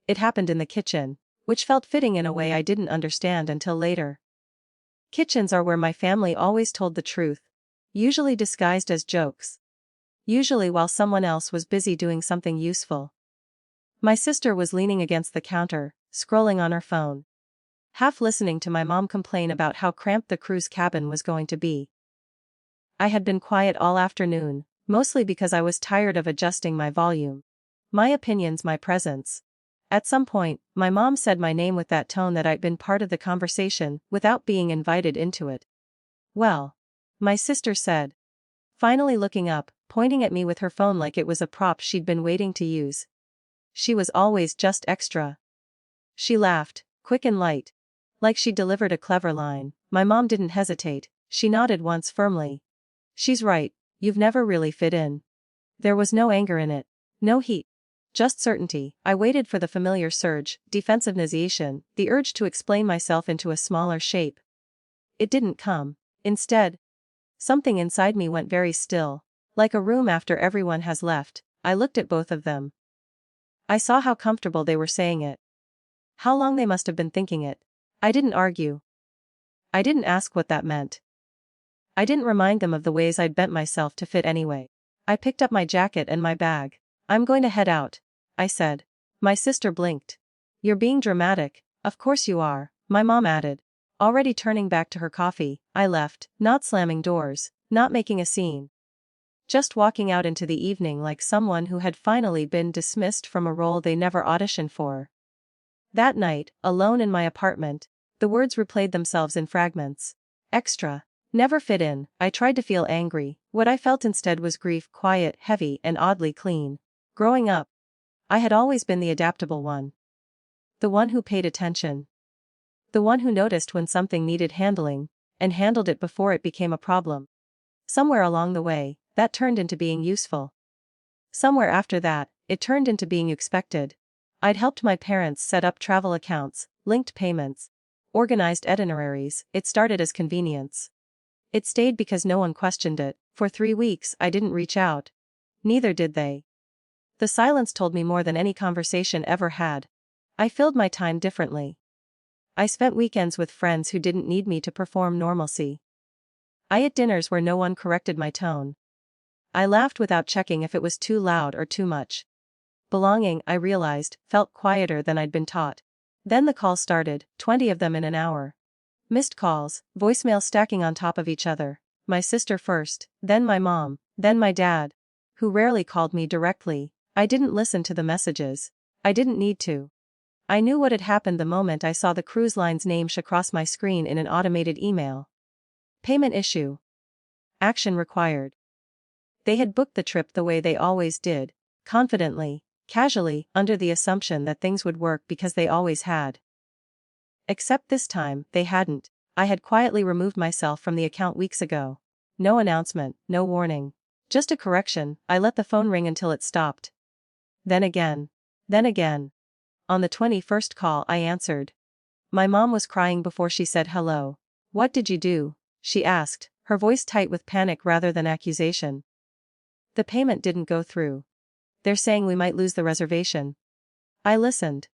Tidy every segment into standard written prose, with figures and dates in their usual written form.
It happened in the kitchen, which felt fitting in a way I didn't understand until later. Kitchens are where my family always told the truth, usually disguised as jokes. Usually while someone else was busy doing something useful. My sister was leaning against the counter, scrolling on her phone. Half listening to my mom complain about how cramped the crew's cabin was going to be. I had been quiet all afternoon, mostly because I was tired of adjusting my volume. My opinions, my presence. At some point, my mom said my name with that tone that I'd been part of the conversation without being invited into it. "Well," my sister said. Finally looking up, pointing at me with her phone like it was a prop she'd been waiting to use. She was always just extra. She laughed, quick and light. Like she delivered a clever line. My mom didn't hesitate, she nodded once firmly. "She's right, you've never really fit in." There was no anger in it. No heat. Just certainty. I waited for the familiar surge, defensivenization, the urge to explain myself into a smaller shape. It didn't come. Instead, something inside me went very still. Like a room after everyone has left, I looked at both of them. I saw how comfortable they were saying it. How long they must have been thinking it. I didn't argue. I didn't ask what that meant. I didn't remind them of the ways I'd bent myself to fit anyway. I picked up my jacket and my bag. "I'm going to head out," I said. My sister blinked. "You're being dramatic." "Of course you are," my mom added. Already turning back to her coffee, I left, not slamming doors, not making a scene. Just walking out into the evening like someone who had finally been dismissed from a role they never auditioned for. That night, alone in my apartment, the words replayed themselves in fragments. Extra. Never fit in. I tried to feel angry. What I felt instead was grief, quiet, heavy, and oddly clean. Growing up, I had always been the adaptable one. The one who paid attention. The one who noticed when something needed handling, and handled it before it became a problem. Somewhere along the way, that turned into being useful. Somewhere after that, it turned into being expected. I'd helped my parents set up travel accounts, linked payments, organized itineraries. It started as convenience. It stayed because no one questioned it. For 3 weeks I didn't reach out. Neither did they. The silence told me more than any conversation ever had. I filled my time differently. I spent weekends with friends who didn't need me to perform normalcy. I ate dinners where no one corrected my tone. I laughed without checking if it was too loud or too much. Belonging, I realized, felt quieter than I'd been taught. Then the calls started, 20 of them in an hour. Missed calls, voicemails stacking on top of each other. My sister first, then my mom, then my dad, who rarely called me directly. I didn't listen to the messages. I didn't need to. I knew what had happened the moment I saw the cruise line's name across my screen in an automated email. Payment issue. Action required. They had booked the trip the way they always did, confidently, casually, under the assumption that things would work because they always had. Except this time, they hadn't. I had quietly removed myself from the account weeks ago. No announcement, no warning. Just a correction. I let the phone ring until it stopped. Then again. Then again. On the 21st call I answered. My mom was crying before she said hello. "What did you do?" she asked, her voice tight with panic rather than accusation. "The payment didn't go through. They're saying we might lose the reservation." I listened.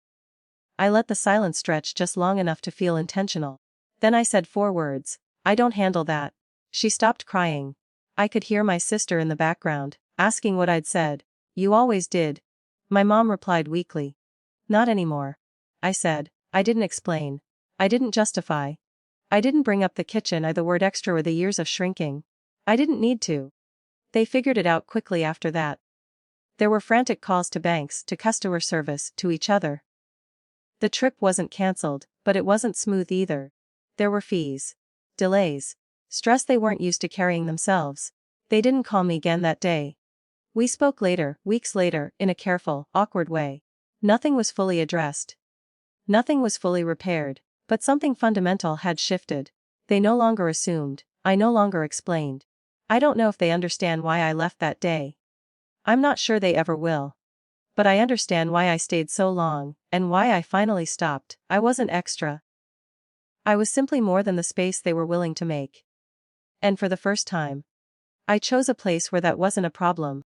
I let the silence stretch just long enough to feel intentional. Then I said 4 words. "I don't handle that." She stopped crying. I could hear my sister in the background, asking what I'd said. "You always did." My mom replied weakly. "Not anymore." I said. I didn't explain. I didn't justify. I didn't bring up the kitchen or the word extra or the years of shrinking. I didn't need to. They figured it out quickly after that. There were frantic calls to banks, to customer service, to each other. The trip wasn't cancelled, but it wasn't smooth either. There were fees. Delays. Stress they weren't used to carrying themselves. They didn't call me again that day. We spoke later, weeks later, in a careful, awkward way. Nothing was fully addressed. Nothing was fully repaired, but something fundamental had shifted. They no longer assumed. I no longer explained. I don't know if they understand why I left that day. I'm not sure they ever will. But I understand why I stayed so long, and why I finally stopped. I wasn't extra. I was simply more than the space they were willing to make. And for the first time, I chose a place where that wasn't a problem.